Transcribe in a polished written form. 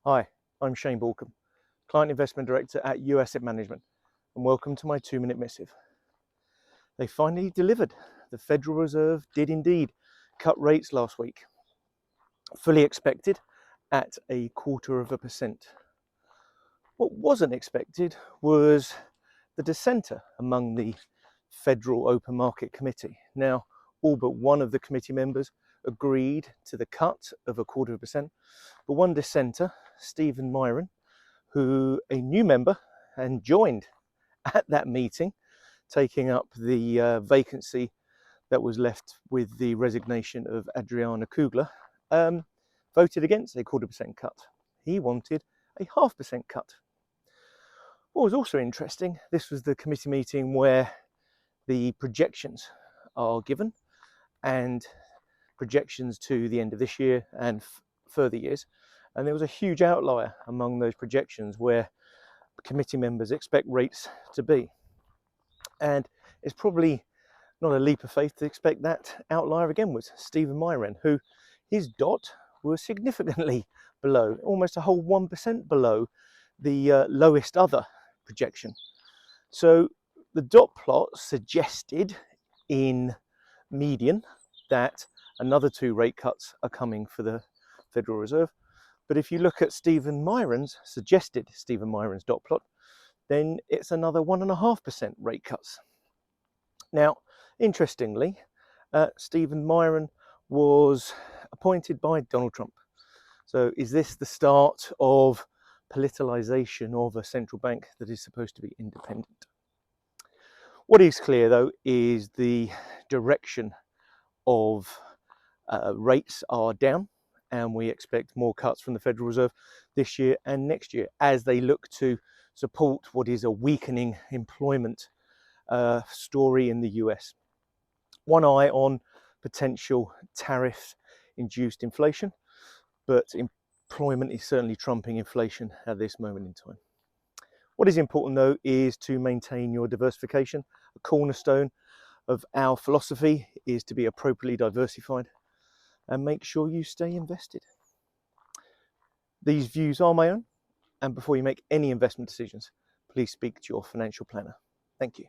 Hi, I'm Shane Balkham, Client Investment Director at US Asset Management, and welcome to my 2-minute missive. They finally delivered. The Federal Reserve did indeed cut rates last week, fully expected at 0.25%. What wasn't expected was the dissenter among the Federal Open Market Committee. Now, all but one of the committee members agreed to the cut of 0.25%, but one dissenter, Stephen Myron, who a new member and joined at that meeting, taking up the vacancy that was left with the resignation of Adriana Kugler, voted against a 0.25% cut. He wanted a 0.5% cut. What was also interesting, this was the committee meeting where the projections are given, and projections to the end of this year and further years. And there was a huge outlier among those projections where committee members expect rates to be. And it's probably not a leap of faith to expect that outlier again was Stephen Myron, who his dot was significantly below, almost a whole 1% below the lowest other projection. So the dot plot suggested in median that another 2 rate cuts are coming for the Federal Reserve. But if you look at Stephen Myron's dot plot, then it's another 1.5% rate cuts. Now, interestingly, Stephen Myron was appointed by Donald Trump. So is this the start of politicalization of a central bank that is supposed to be independent? What is clear, though, is the direction of rates are down, and we expect more cuts from the Federal Reserve this year and next year as they look to support what is a weakening employment story in the US. One eye on potential tariff-induced inflation, but employment is certainly trumping inflation at this moment in time. What is important, though, is to maintain your diversification. A cornerstone of our philosophy is to be appropriately diversified and make sure you stay invested. These views are my own, and before you make any investment decisions, please speak to your financial planner. Thank you.